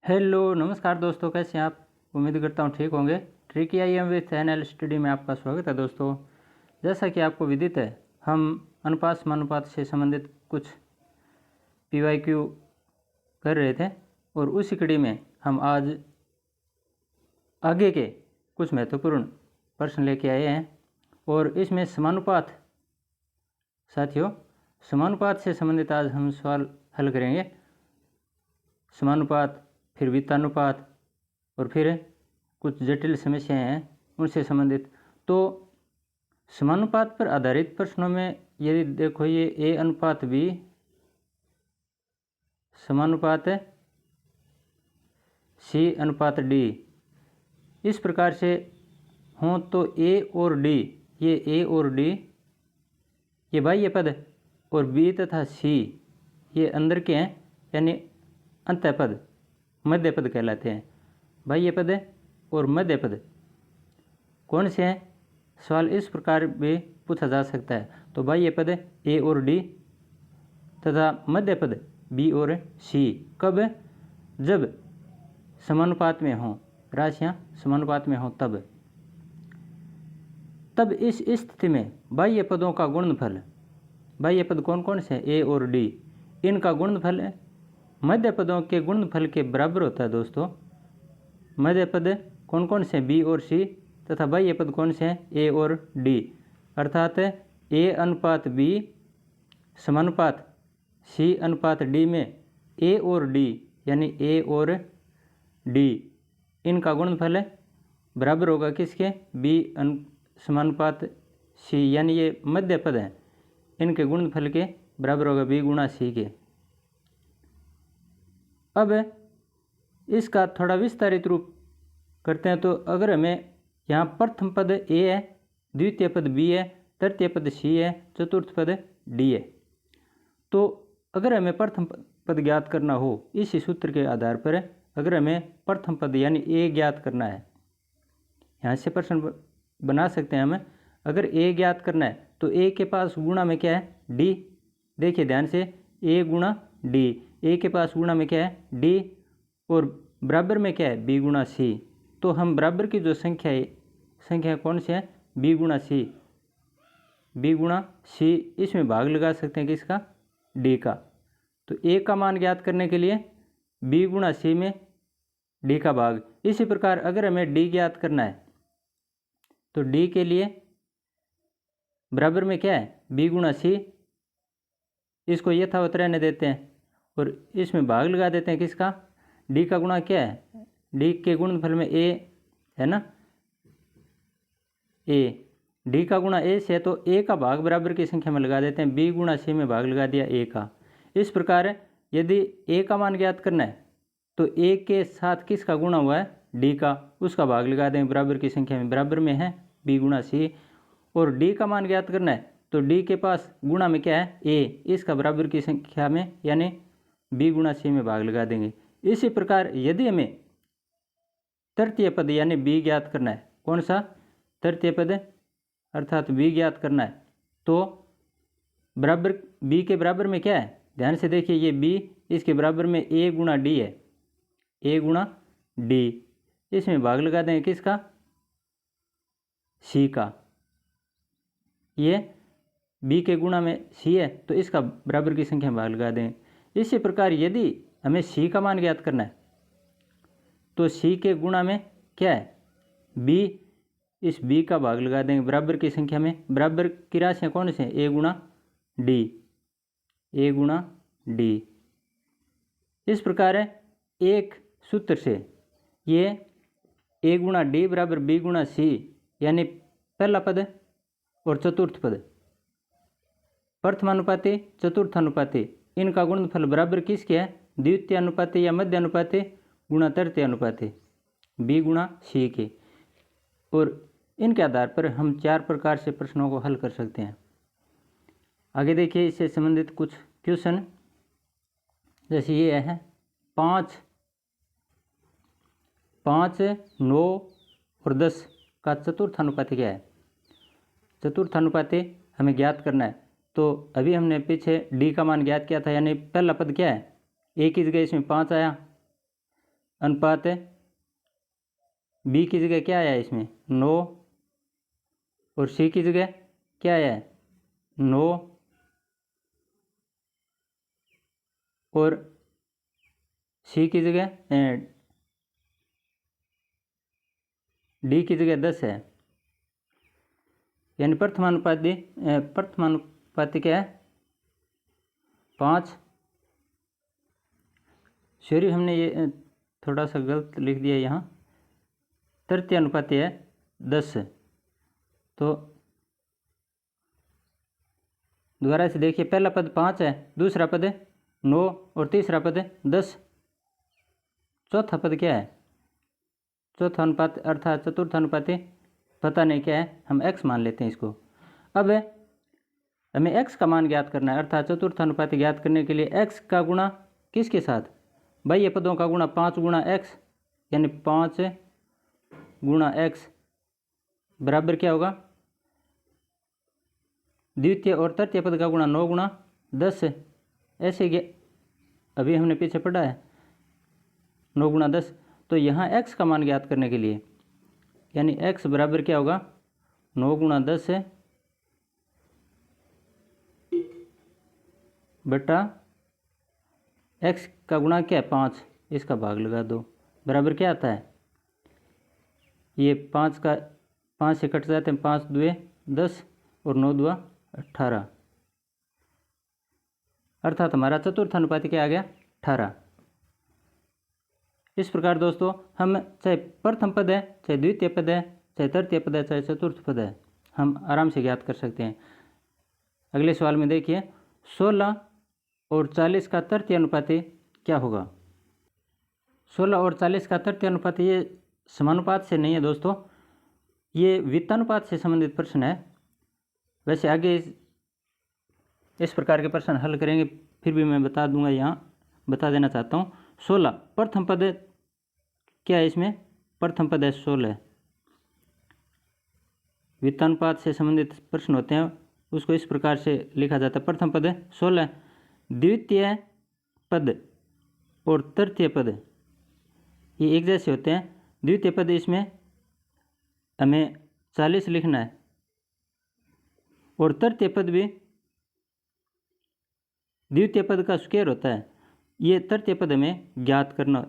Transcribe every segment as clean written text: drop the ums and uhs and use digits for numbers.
Hello नमस्कार दोस्तों, कैसे हैं आप। उम्मीद करता हूँ ठीक होंगे। Tricky IM with NL study में आपका स्वागत है दोस्तों। जैसा कि आपको विदित है, हम अनुपात समानुपात से संबंधित कुछ PYQ कर रहे थे और उसी कड़ी में हम आज आगे के कुछ महत्वपूर्ण प्रश्न लेके आए हैं। और इसमें समानुपात, साथियों, समानुपात से संबंधित आज हम सवाल हल करेंगे। समानुपात, फिर वित्तानुपात और फिर कुछ जटिल समस्याएं हैं उनसे संबंधित। तो समानुपात पर आधारित प्रश्नों में यदि देखो, ये A अनुपात B समानुपात C अनुपात D इस प्रकार से हों तो A और D, ये A और D ये बाह्य पद और B तथा C ये अंदर के हैं, यानी अंतःपद, मध्य पद कहलाते हैं। बाह्य पद और मध्य पद कौन से हैं? सवाल इस प्रकार भी पूछा जा सकता है। तो बाह्य पद A और D तथा मध्य पद B और C कब? जब समानुपात में हों, राशियां समानुपात में हों तब इस स्थिति में बाह्य पदों का गुणनफल, बाह्य पद कौन कौन से हैं? A और D, इनका गुणनफल मध्य पदों के गुणनफल के बराबर होता है दोस्तों। मध्य पद कौन कौन से? B और C तथा बाह्य पद कौन से हैं? A और D। अर्थात A अनुपात B समानुपात C अनुपात D में A और D यानी A और D इनका गुणनफल बराबर होगा किसके? B समानुपात C, यानी ये मध्य पद हैं, इनके गुणनफल के बराबर होगा B गुणा C के। अब इसका थोड़ा विस्तारित रूप करते हैं। तो अगर हमें यहाँ प्रथम पद A है, द्वितीय पद B है, तृतीय पद C है, चतुर्थ पद D है। तो अगर हमें प्रथम पद ज्ञात करना हो, इसी सूत्र के आधार पर अगर हमें प्रथम पद यानी A ज्ञात करना है, यहाँ से प्रश्न बना सकते हैं हम। अगर A ज्ञात करना है तो A के पास गुणा में क्या है? D। देखिए ध्यान से, A गुणा D, A के पास गुणा में क्या है? D, और बराबर में क्या है? B गुणा C। तो हम बराबर की जो संख्या कौन सी है? B गुणा C, B गुणा C, इसमें भाग लगा सकते हैं किसका? D का। तो A का मान ज्ञात करने के लिए B गुणा C में D का भाग। इसी प्रकार अगर हमें D ज्ञात करना है तो D के लिए बराबर में क्या है? B गुणा C, इसको यथावत रहने देते हैं और इसमें भाग लगा देते हैं किसका? D का गुणा क्या है? D के गुणनफल में A है ना, A, D का गुणा A से है तो A का भाग बराबर की संख्या में लगा देते हैं। B गुणा C में भाग लगा दिया A का। इस प्रकार यदि A का मान ज्ञात करना है तो A के साथ किसका गुणा हुआ है? D का, उसका भाग लगा देंगे बराबर की संख्या में, बराबर में है B गुणा C। और D का मान ज्ञात करना है तो D के पास गुणा में क्या है? A, इसका बराबर की संख्या में यानी B गुणा C में भाग लगा देंगे। इसी प्रकार यदि हमें तृतीय पद यानी B ज्ञात करना है, कौन सा? तृतीय पद अर्थात B ज्ञात करना है, तो बराबर B के बराबर में क्या है? ध्यान से देखिए, ये B, इसके बराबर में A गुणा D है, A गुणा D, इसमें भाग लगा देंगे किसका? C का। ये B के गुणा में C है तो इसका बराबर की संख्या में भाग लगा देंगे। इसी प्रकार यदि हमें C का मान ज्ञात करना है तो C के गुणा में क्या है? B, इस B का भाग लगा देंगे बराबर की संख्या में। बराबर की राशियाँ कौन से हैं? A गुणा D, A गुणा D। इस प्रकार एक सूत्र से ये A गुणा D बराबर B गुणा C, यानी पहला पद और चतुर्थ पद, प्रथमानुपाती चतुर्थानुपाती, इनका गुणनफल बराबर किसके है? द्वितीय अनुपाती या मध्य अनुपाती गुणा तृतीय अनुपाती, B गुणा C के। और इनके आधार पर हम 4 प्रकार से प्रश्नों को हल कर सकते हैं। आगे देखिए इससे संबंधित कुछ क्वेश्चन, जैसे ये है 5, 9 और 10 का चतुर्थानुपाती क्या है? चतुर्थानुपाती हमें ज्ञात करना है। तो अभी हमने पीछे D का मान ज्ञात किया था, यानी पहला पद क्या है? 1 की जगह इसमें 5 आया, अनुपात बी की जगह क्या आया इसमें 9 और सी की जगह क्या आया है 9 और सी की जगह डी की जगह 10 है, यानी प्रथमानुपाती क्या है 5। सॉरी हमने ये थोड़ा सा गलत लिख दिया यहाँ, तृतीय अनुपाती है 10। तो दोबारा से देखिए, पहला पद 5 है, दूसरा पद 9 और तीसरा पद 10। चौथा पद क्या है चौथा अनुपात अर्थात चतुर्थ अनुपाती पता नहीं क्या है, हम x मान लेते हैं इसको। अब हमें x का मान ज्ञात करना है, अर्थात चतुर्थ अनुपाती ज्ञात करने के लिए x का गुणा किसके साथ बाह्य पदों का गुणा 5 गुणा x, यानी 5 गुणा x बराबर क्या होगा द्वितीय और तृतीय पद का गुणा 9 गुणा 10। ऐसे अभी हमने पीछे पढ़ा है 9 गुणा 10। तो यहाँ x का मान ज्ञात करने के लिए यानी x बराबर क्या होगा 9 गुणा 10 बटा x का गुणा क्या है 5, इसका भाग लगा दो, बराबर क्या आता है ये 5 से कट जाते हैं, 5 दुए 10 और 9 दुआ 18, अर्थात हमारा चतुर्थ अनुपाती क्या आ गया 18। इस प्रकार दोस्तों हम चाहे प्रथम पद है, चाहे द्वितीय पद है, चाहे तृतीय पद है, चाहे चतुर्थ पद है, हम आराम से ज्ञात कर सकते हैं। अगले सवाल में देखिए 16 और 40 का तृतीय अनुपाती क्या होगा। 16 और 40 का तृतीय अनुपाती ये समानुपात से नहीं है दोस्तों, ये वित्तानुपात से संबंधित प्रश्न है। वैसे आगे इस प्रकार के प्रश्न हल करेंगे, फिर भी मैं बता दूंगा, यहाँ बता देना चाहता हूँ। 16 प्रथम पद क्या है, इसमें प्रथम पद है 16। वित्तानुपात से संबंधित प्रश्न होते हैं उसको इस प्रकार से लिखा जाता है, प्रथम पद 16, द्वितीय पद और तृतीय पद ये एक जैसे होते हैं। द्वितीय पद इसमें हमें 40 लिखना है और तृतीय पद भी द्वितीय पद का स्क्वायर होता है, ये तृतीय पद हमें ज्ञात करना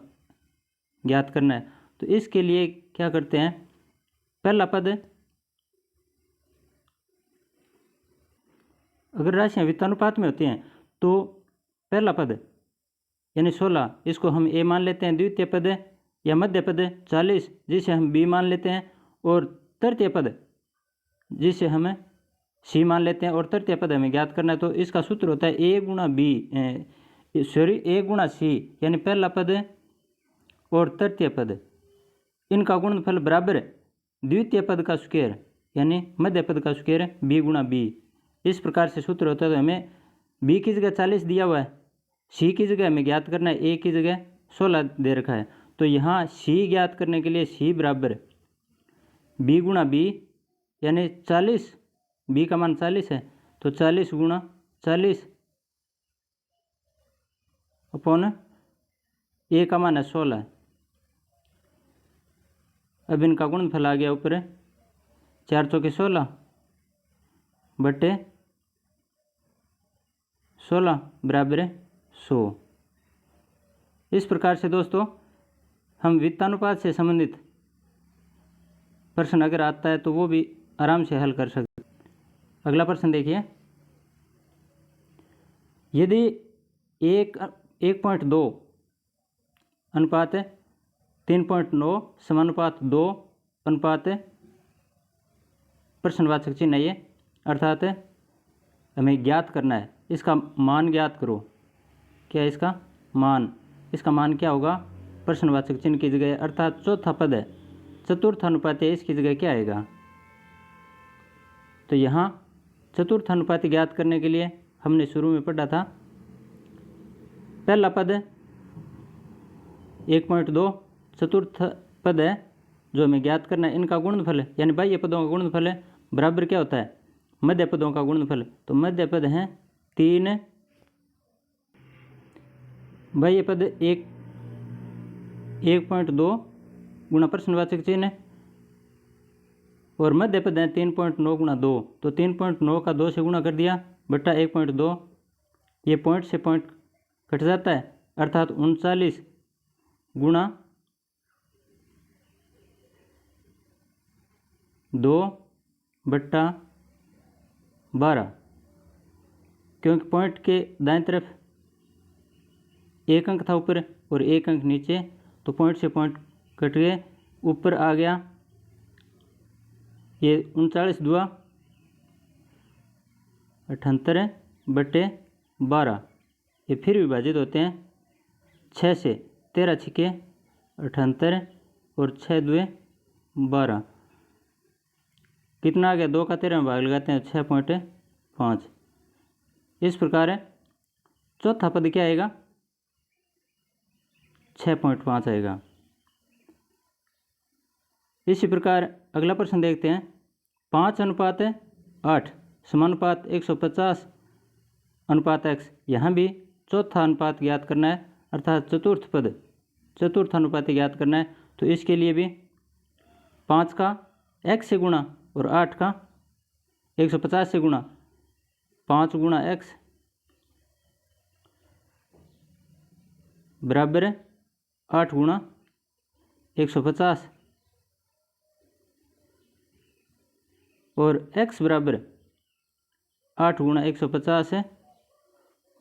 है। तो इसके लिए क्या करते हैं, पहला पद अगर राशियां वित्तानुपात में होती हैं तो पहला पद यानी 16 इसको हम a मान लेते हैं, द्वितीय पद या मध्य पद 40 जिसे हम b मान लेते हैं, और तृतीय पद जिसे हम c मान लेते हैं, और तृतीय पद हमें ज्ञात करना है। तो इसका सूत्र होता है a गुणा c, यानी पहला पद और तृतीय पद इनका गुणनफल बराबर द्वितीय पद का स्क्वायर यानी मध्य पद का स्क्वायर b गुणा b। इस प्रकार से सूत्र होता है। तो हमें b की जगह 40 दिया हुआ है, c की जगह हमें ज्ञात करना है, a की जगह 16 दे रखा है। तो यहाँ c ज्ञात करने के लिए c बराबर b गुणा b, यानी 40, b का मान 40 है तो 40 गुणा 40 अपॉन a का मान है 16। अब इनका गुणनफल आ गया ऊपर 4 चौके 16 बटे 16 बराबर 100। इस प्रकार से दोस्तों हम वित्तानुपात से संबंधित प्रश्न अगर आता है तो वो भी आराम से हल कर सकते। अगला प्रश्न देखिए, यदि 1.2 अनुपात 3.9 समानुपात 2 अनुपात प्रश्नवाचक चिन्ह है ये, अर्थात हमें ज्ञात करना है, इसका मान ज्ञात करो। क्या है इसका मान क्या होगा प्रश्नवाचक चिन्ह की जगह, अर्थात चौथा पद है चतुर्थ अनुपात है, इसकी जगह क्या आएगा। तो यहाँ चतुर्थ अनुपात ज्ञात करने के लिए हमने शुरू में पढ़ा था, पहला पद 1.2 चतुर्थ पद है जो हमें ज्ञात करना है, इनका गुणनफल यानी बाह्य पदों का गुणनफल बराबर क्या होता है मध्य पदों का गुणनफल। तो मध्य पद हैं 3, बाह्य पद 1 1.2 गुणा प्रश्नवाचक चिन्ह और मध्य पद है 3.9 गुणा 2, तो 3.9 का 2 से गुणा कर दिया बट्टा 1.2, ये पॉइंट से पॉइंट कट जाता है, अर्थात 39 गुणा 2 बट्टा 12, क्योंकि पॉइंट के दाईं तरफ एक अंक था ऊपर और एक अंक नीचे, तो पॉइंट से पॉइंट कट गए, ऊपर आ गया ये 39 दुआ 78 बट्टे 12, ये फिर विभाजित होते हैं 6 से, 13 छिके 78 और 6 दुए 12, कितना आ गया, 2 का 13 में भाग लगाते हैं 6.5। इस प्रकार है चौथा पद क्या आएगा, 6.5 आएगा। इसी प्रकार अगला प्रश्न देखते हैं। 5:8 समानुपात 150 अनुपात x, यहाँ भी चौथा अनुपात ज्ञात करना है, अर्थात चतुर्थ अनुपात ज्ञात करना है। तो इसके लिए भी 5 का x से गुणा और 8 का 150 से गुणा, 5 गुणा x बराबर है 8 गुणा 150 और x बराबर 8 गुणा 150 है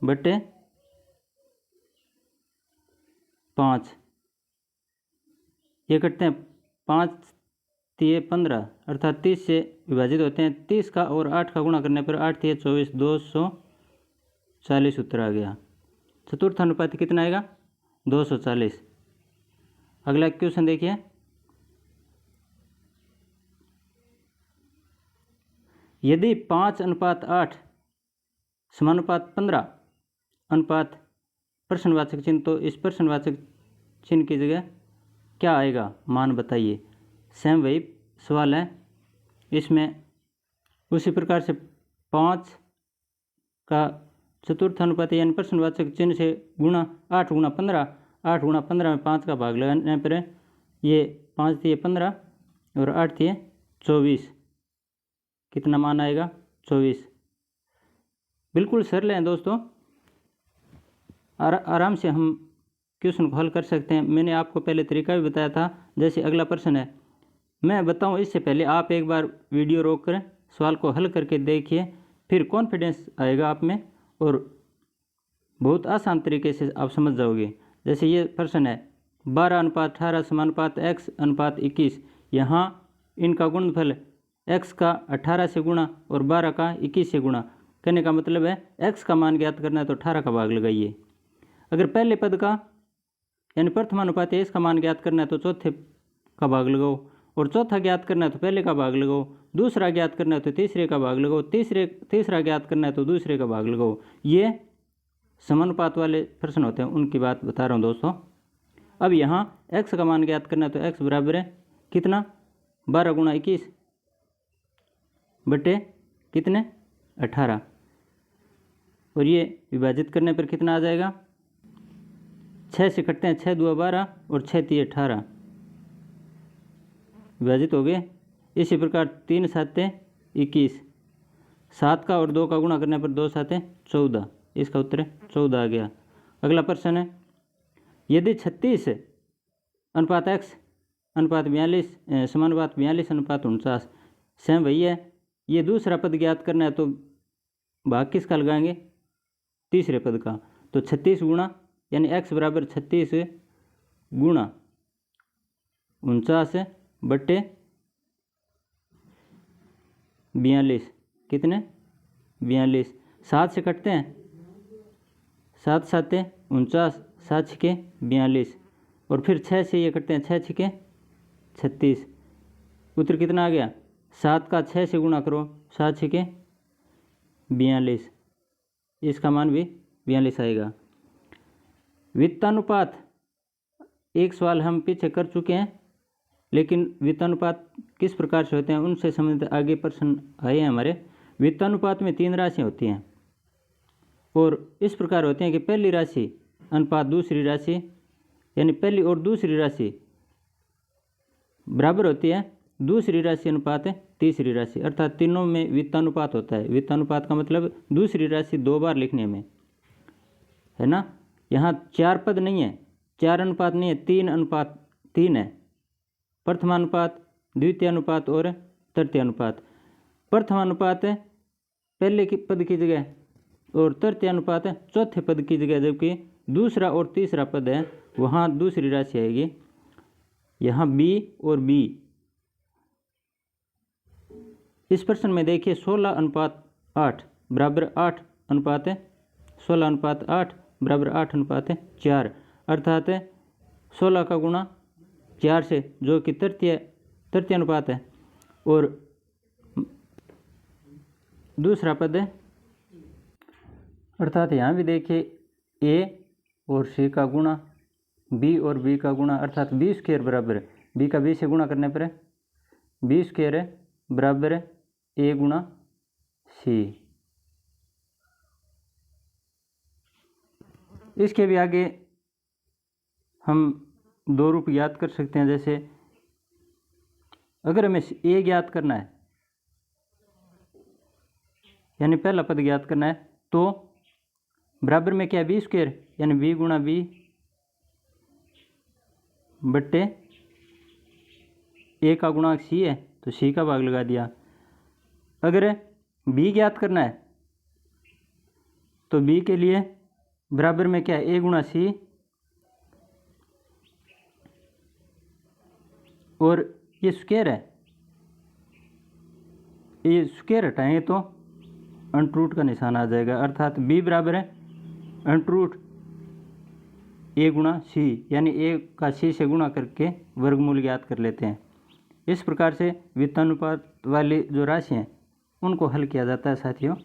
बटे 5, ये करते हैं 5 तिये 15, अर्थात 30 से विभाजित होते हैं। 30 का और 8 का गुणा करने पर 8 तिये 24, 240 उत्तर आ गया। चतुर्थ अनुपात कितना आएगा, 240। अगला क्वेश्चन देखिए। यदि 5:8 समानुपात 15 अनुपात प्रश्नवाचक चिन्ह, तो इस प्रश्नवाचक चिन्ह की जगह क्या आएगा, मान बताइए। सेम वही सवाल है, इसमें उसी प्रकार से 5 का चतुर्थ अनुपात यानी प्रश्नवाचक चिन्ह से गुणा 8 गुणा 15, 8 गुणा 15 में 5 का भाग लगाने पर ये 5 तिये 15 और 8 तिये 24, कितना मान आएगा, 24। बिल्कुल सरल है दोस्तों, आराम से हम क्वेश्चन को हल कर सकते हैं। मैंने आपको पहले तरीका भी बताया था। जैसे अगला प्रश्न है, मैं बताऊं इससे पहले आप एक बार वीडियो रोक कर सवाल को हल करके देखिए, फिर कॉन्फिडेंस आएगा आप में और बहुत आसान तरीके से आप समझ जाओगे। जैसे ये प्रश्न है 12:18 समानुपात x अनुपात 21, यहाँ इनका गुणनफल x का 18 से गुणा और 12 का 21 से गुणा करने का मतलब है x का मान ज्ञात करना है तो 18 का भाग लगाइए। अगर पहले पद का यानी प्रथमानुपात है इसका मान ज्ञात करना है तो चौथे का भाग लगाओ, और चौथा ज्ञात करना है तो पहले का भाग लगाओ, दूसरा ज्ञात करना है तो तीसरे का भाग लगाओ, तीसरा ज्ञात करना है तो दूसरे का भाग लगाओ। ये समानुपात वाले प्रश्न होते हैं, उनकी बात बता रहा हूँ दोस्तों। अब यहाँ x का मान ज्ञात करना है तो x बराबर है कितना, 12 गुणा 21 बटे कितने 18, और ये विभाजित करने पर कितना आ जाएगा, 6 से कटते हैं, 6 दुआ 12 और 6 तिये 18 विभाजित हो गए। इसी प्रकार 3 7 21, 7 का और 2 का गुणा करने पर 2 7 14, इसका उत्तर 14 आ गया। अगला प्रश्न है, यदि 36 अनुपात x अनुपात 42 समानुपात 42 अनुपात 49, सेम वही है। ये दूसरा पद ज्ञात करना है तो भाग किसका लगाएंगे, तीसरे पद का। तो 36 गुणा यानी x बराबर 36 गुणा 49 बट्टे 42, कितने 42, 7 से कटते हैं, 7 7 49, 7 छिके 42 और फिर 6 से ये कटते हैं, 6 छिके 36, उत्तर कितना आ गया, 7 का 6 से गुणा करो, 7 छिके 42, इसका मान भी 42 आएगा। वित्तानुपात एक सवाल हम पीछे कर चुके हैं, लेकिन वित्तानुपात किस प्रकार से होते हैं उनसे संबंधित आगे प्रश्न आए हैं हमारे। वित्तानुपात में 3 राशियाँ होती हैं और इस प्रकार होते हैं कि पहली राशि अनुपात दूसरी राशि यानी पहली और दूसरी राशि बराबर होती है दूसरी राशि अनुपात तीसरी राशि, अर्थात तीनों में वित्तानुपात होता है। वित्तानुपात का मतलब दूसरी राशि 2 बार लिखने में, है ना। यहाँ 4 पद नहीं है, 4 अनुपात नहीं है, 3 अनुपात 3 है। प्रथमानुपात, द्वितीयानुपात और तृतीयानुपात। प्रथमानुपात पहले की पद की जगह और तृतीयानुपात चौथे पद की जगह, जबकि दूसरा और तीसरा पद है वहाँ दूसरी राशि आएगी। यहाँ बी और बी। इस प्रश्न में देखिए 16:8 बराबर 8 अनुपात 16:8 बराबर 8 अनुपात 4, अर्थात 16 का गुणा 4 से, जो कि तृतीय अनुपात है। और दूसरा पद है, अर्थात यहाँ भी देखिए ए और सी का गुणा, बी और बी का गुणा, अर्थात बी स्क्वायर बराबर बी का बी से गुणा करने पर बी स्क्वायर बराबर ए गुणा सी। इसके भी आगे हम 2 रूप ज्ञात कर सकते हैं। जैसे अगर हमें ए ज्ञात करना है, यानी पहला पद ज्ञात करना है, तो बराबर में क्या है बी स्क्वायर, यानी बी गुणा बी बट्टे ए का गुणांक सी है तो सी का भाग लगा दिया। अगर बी ज्ञात करना है तो बी के लिए बराबर में क्या है ए गुणा सी, और ये स्क्वायर है, ये स्क्वायर हटाएंगे तो अंडर का निशान आ जाएगा, अर्थात बी बराबर है अंडर ए गुणा सी, यानी ए का सी से गुणा करके वर्गमूल ज्ञात कर लेते हैं। इस प्रकार से वित्तानुपात वाली जो राशि हैं उनको हल किया जाता है साथियों।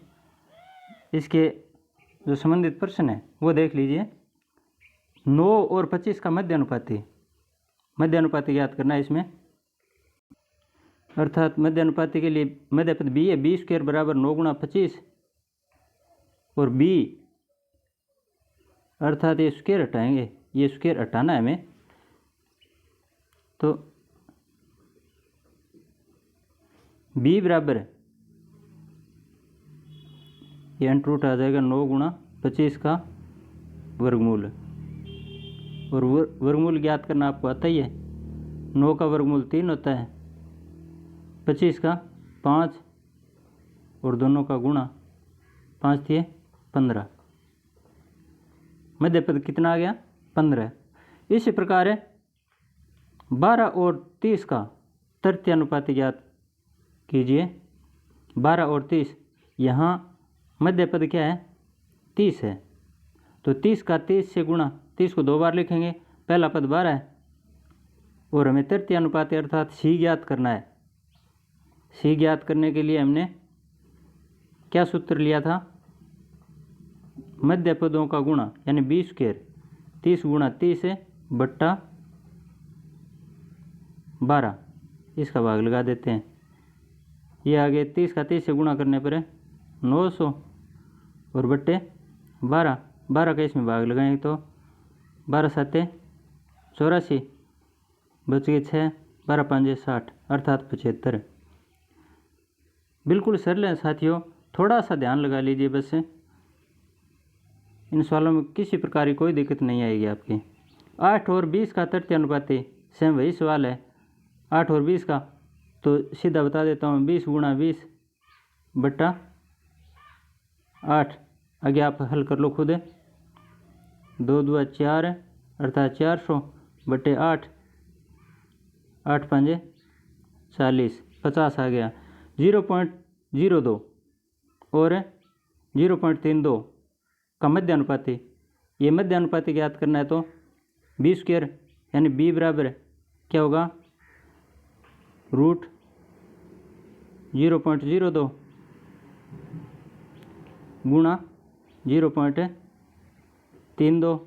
इसके जो संबंधित प्रश्न है वो देख लीजिए। 9 और 25 का मध्य अनुपाती ज्ञात करना है इसमें, अर्थात मध्य अनुपाती के लिए मध्य पद बी है, बी स्क्वायर बराबर 9 गुणा 25, और बी अर्थात ये स्क्वायर हटाएंगे, ये स्क्वायर हटाना है हमें, तो बी बराबर ये अंडर आ जाएगा 9 गुणा 25 का वर्गमूल, और वर्गमूल ज्ञात करना आपको आता ही है। 9 का वर्गमूल 3 होता है, 25 का 5 और दोनों का गुणा, 5 थे 15, मध्य पद कितना आ गया 15। इसी प्रकार 12 और 30 का तृतीय अनुपात ज्ञात कीजिए। 12 और 30, यहाँ मध्य पद क्या है 30 है, तो 30 का 30 से गुणा, 30 को 2 बार लिखेंगे, पहला पद 12 है, और हमें तृतीय अनुपात अर्थात सी ज्ञात करना है। सी ज्ञात करने के लिए हमने क्या सूत्र लिया था, मध्य पदों का गुणा, यानी बी स्क्वायर 30 गुणा 30 बट्टा 12, इसका भाग लगा देते हैं। ये आगे 30 का 30 से गुणा करने पर 900 और बट्टे 12 का इसमें भाग लगाएंगे तो 12 7 84, बच गए 6, 12 5 60, अर्थात 75। बिल्कुल सरल है साथियों, थोड़ा सा ध्यान लगा लीजिए बस, इन सवालों में किसी प्रकार की कोई दिक्कत नहीं आएगी आपकी। 8 और 20 का तृतीय अनुपाती सेम वही सवाल है, 8 और 20 का, तो सीधा बता देता हूँ 20 गुणा 20 बट्टा 8, आगे आप हल कर लो खुद। 2 2 4 अर्थात 400 बट्टे 8, 8 5 40, 50 आ गया। 0.02 और 0.32 का मध्य अनुपाती, ये मध्य अनुपाती ज्ञात करना है तो बी स्क्वायर यानी बी बराबर क्या होगा √0.02 गुणा 0.32,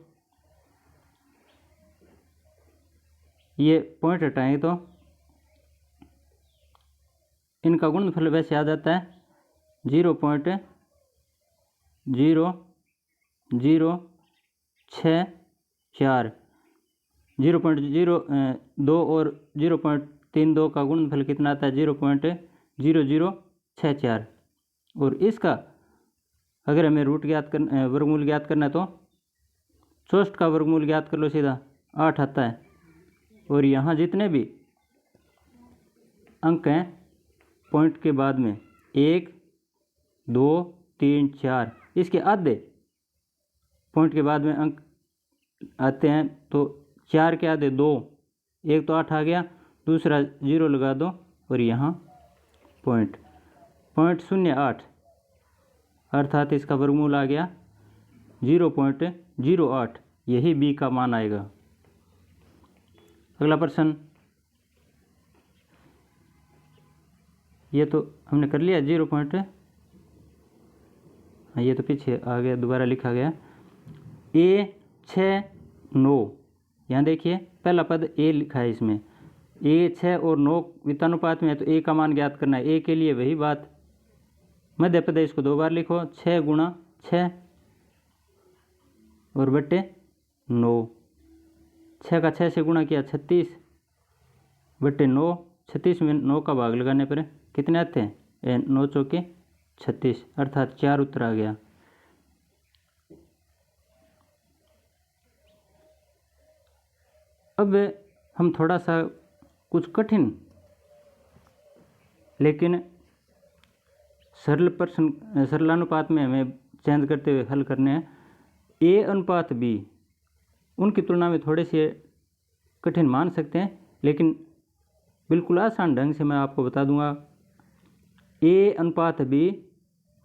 ये पॉइंट हटाएंगे तो इनका गुणनफल वैसे आ जाता है 0.0064, 0.02 और 0.32 का गुणनफल कितना आता है? 0.0064। और इसका अगर हमें वर्गमूल ज्ञात करना है तो 64 का वर्गमूल ज्ञात कर लो, सीधा 8 आता है। और यहाँ जितने भी अंक हैं पॉइंट के बाद में 1, 2, 3, 4, इसके आधे पॉइंट के बाद में अंक आते हैं, तो 4 के आधे 2, एक तो 8 आ गया, दूसरा 0 लगा दो और यहाँ पॉइंट 0.08, अर्थात इसका वर्गमूल आ गया 0.08। यही बी का मान आएगा। अगला प्रश्न, ये तो हमने कर लिया 0. ये तो पीछे आ गया, दोबारा लिखा गया A6,9। यहाँ देखिए पहला पद A लिखा है, इसमें A6 और 9 वित्तानुपात में है, तो A का मान ज्ञात करना है। A के लिए वही बात, मध्य पद इसको 2 बार लिखो, 6 गुणा 6 और बट्टे 9। 6 का 6 से गुणा किया 36 बट्टे 9। 36 में 9 का भाग लगाने पर कितने आते हैं? 9 चौके 36, अर्थात 4 उत्तर आ गया। अब हम थोड़ा सा कुछ कठिन लेकिन सरल प्रश्न सरलानुपात में हमें चेंज करते हुए हल करने हैं। A अनुपात B उनकी तुलना में थोड़े से कठिन मान सकते हैं, लेकिन बिल्कुल आसान ढंग से मैं आपको बता दूंगा। A अनुपात B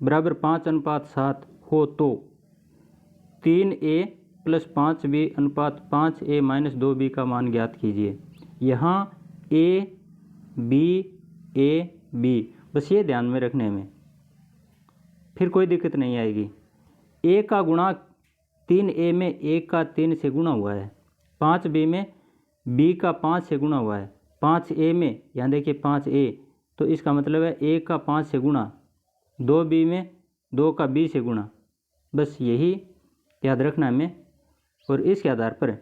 बराबर 5:7 हो तो 3A + 5B अनुपात 5A - 2B का मान ज्ञात कीजिए। यहाँ A B A B, बस ये ध्यान में रखने में, फिर कोई दिक्कत नहीं आएगी। A का गुणांक 3A में 1 का 3 से गुणा हुआ है, 5B में B का 5 से गुणा हुआ है, 5A में यहाँ देखिए 5A, तो इसका मतलब है 1 का 5 से गुणा, 2B में 2 का B से गुणा, बस यही याद रखना है हमें। और इसके आधार पर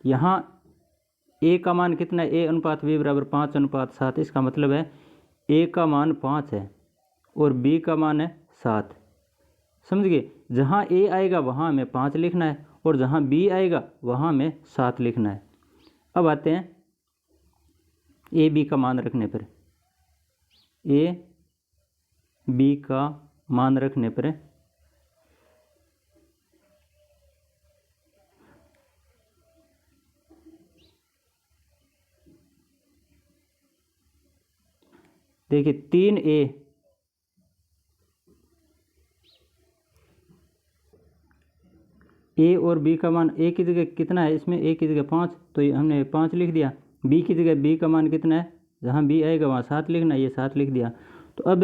यहाँ A का मान कितना है? A अनुपात B बराबर 5:7। इसका मतलब है A का मान 5 है और B का मान है 7। समझ गए? जहाँ A आएगा वहाँ हमें 5 लिखना है और जहाँ B आएगा वहाँ हमें 7 लिखना है। अब आते हैं A B का मान रखने पर। A B का मान रखने पर देखिए 3A A और B का मान A की जगह कितना है? इसमें A की जगह 5, तो ये हमने 5 लिख दिया। B की जगह B का मान कितना है? जहाँ B आएगा वहाँ 7 लिखना है, ये 7 लिख दिया। तो अब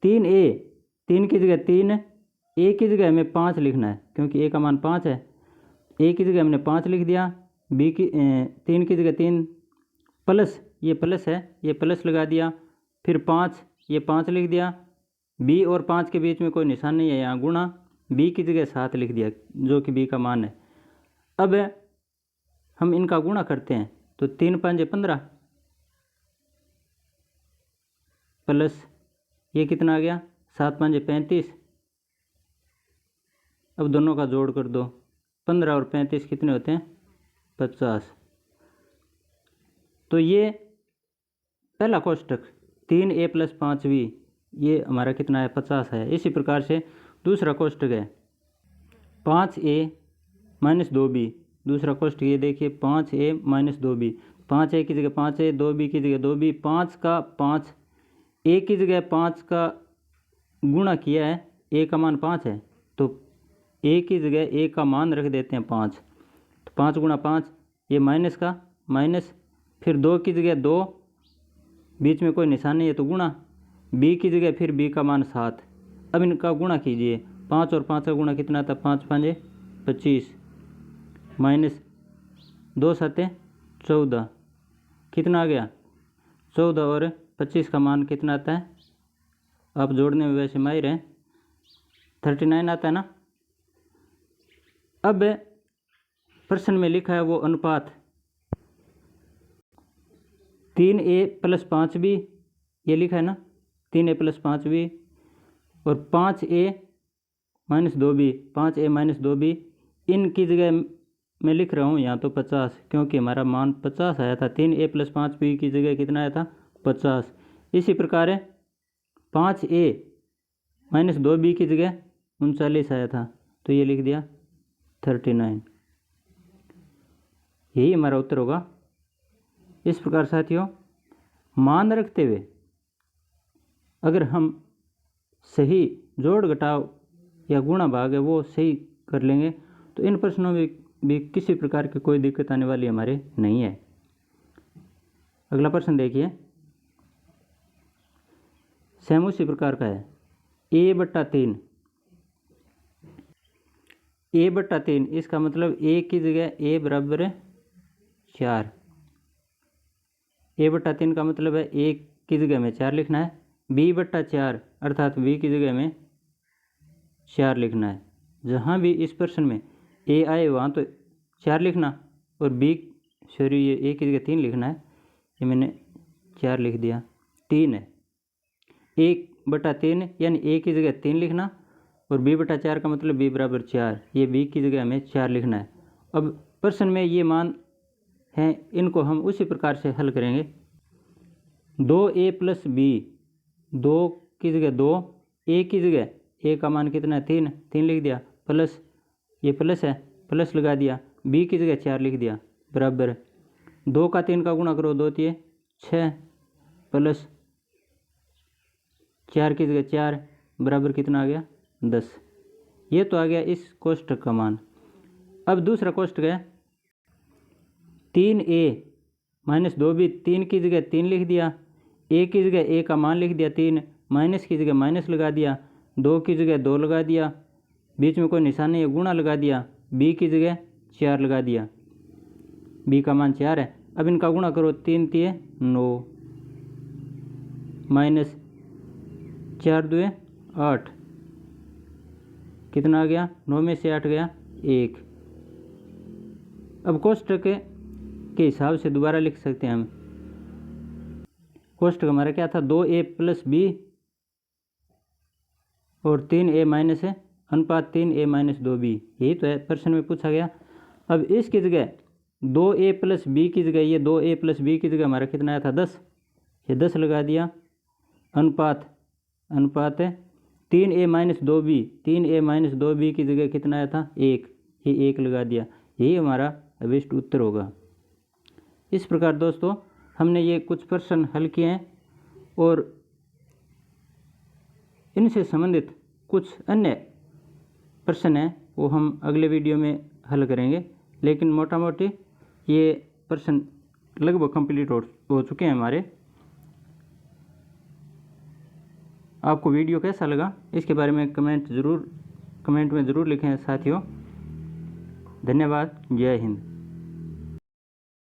3A, 3 की जगह 3, A की जगह हमें 5 लिखना है क्योंकि A का मान 5 है। A की जगह हमने 5 लिख दिया, 3 की जगह 3 प्लस, ये प्लस है, ये प्लस लगा दिया, फिर 5, ये 5 लिख दिया। B और 5 के बीच में कोई निशान नहीं है, यहाँ गुणा, B की जगह 7 लिख दिया जो कि B का मान है। अब हम इनका गुणा करते हैं तो 3 × 5 = 15 प्लस ये कितना आ गया? 7 × 5 = 35। अब दोनों का जोड़ कर दो, 15 और 35 कितने होते हैं? 50। तो ये पहला कोष्टक 3A + 5B ये हमारा कितना है? 50 है। इसी प्रकार से दूसरा कोष्टक है 5A - 2B। दूसरा कोष्टक ये देखिए 5A - 2B, 5A की जगह 5A, 2B की जगह 2B, 5 का 5, A की जगह 5 का गुणा किया है, A का मान 5 है, तो A की जगह A का मान रख देते हैं 5, तो 5 × 5, ये माइनस का माइनस, फिर 2 की जगह 2, बीच में कोई निशान नहीं है तो गुणा, B की जगह फिर B का मान 7। अब इनका गुणा कीजिए, 5 और 5 का गुणा कितना था? 5 × 5 = 25 माइनस 2 × 7 = 14, कितना आ गया? 14 और 25 का मान कितना आता है? आप जोड़ने में वैसे माहिर हैं, 39 आता है ना। अब प्रश्न में लिखा है वो अनुपात 3a+5b, ये लिखा है ना 3a+5b, और 5a-2b, 5a-2b, इनकी जगह मैं लिख रहा हूँ यहाँ तो 50, क्योंकि हमारा मान 50 आया था। 3a+5b की जगह कितना आया था? 50। इसी प्रकार है 5a-2b की जगह 39 आया था, तो ये लिख दिया 39। यही हमारा उत्तर होगा। इस प्रकार साथियों, मान रखते हुए अगर हम सही जोड़ घटाव या गुणा भाग है वो सही कर लेंगे तो इन प्रश्नों में भी किसी प्रकार की कोई दिक्कत आने वाली हमारे नहीं है। अगला प्रश्न देखिए, सेम उसी प्रकार का है। a/3, a/3, इसका मतलब a की जगह a बराबर 4। a/3 का मतलब है a की जगह में 4 लिखना है। b/4 अर्थात b की जगह में 4 लिखना है। जहाँ भी इस प्रश्न में a आए वहाँ तो 4 लिखना, और b सॉरी ये a की जगह 3 लिखना है। ये मैंने 4 लिख दिया, 3 है। 1/3 यानी a की जगह 3 लिखना, और b/4 का मतलब b बराबर 4, ये b की जगह हमें 4 लिखना है। अब प्रश्न में ये मान हैं, इनको हम उसी प्रकार से हल करेंगे। 2a+b, 2 की जगह 2, a की जगह a का मान कितना है? 3, 3 लिख दिया, प्लस ये प्लस है, प्लस लगा दिया, b की जगह 4 लिख दिया, बराबर 2 का 3 का गुणा करो, 2 3 6, प्लस 4 की जगह 4, बराबर कितना आ गया? 10। ये तो आ गया इस कोष्ठक का मान। अब दूसरा कोष्ठक है 3a-2b, 3 की जगह 3 लिख दिया, a की जगह a का मान लिख दिया 3, माइनस की जगह माइनस लगा दिया, 2 की जगह 2 लगा दिया, बीच में कोई निशान नहीं है, गुणा लगा दिया, b की जगह 4 लगा दिया, b का मान 4 है। अब इनका गुणा करो, 3 3 9, माइनस 4 2 8, कितना आ गया? 9 में से 8 गया 1। अब कोष्ठक के हिसाब से दोबारा लिख सकते हैं हम। कोष्ठक हमारा क्या था? 2a+b और 3a- है, अनुपात 3a-2b, यही तो है प्रश्न में पूछा गया। अब इसकी जगह 2a+b की जगह, ये 2a+b की जगह हमारा कितना आया था? 10, ये 10 लगा दिया, अनुपात है 3a-2b, 3a-2b की जगह कितना आया था? 1, ये 1 लगा दिया। यही हमारा अभिष्ट उत्तर होगा। इस प्रकार दोस्तों हमने ये कुछ प्रश्न हल किए हैं, और इनसे संबंधित कुछ अन्य प्रश्न हैं वो हम अगले वीडियो में हल करेंगे, लेकिन मोटा मोटी ये प्रश्न लगभग कंप्लीट हो चुके हैं हमारे। आपको वीडियो कैसा लगा इसके बारे में कमेंट में ज़रूर लिखें साथियों। धन्यवाद। जय हिंद।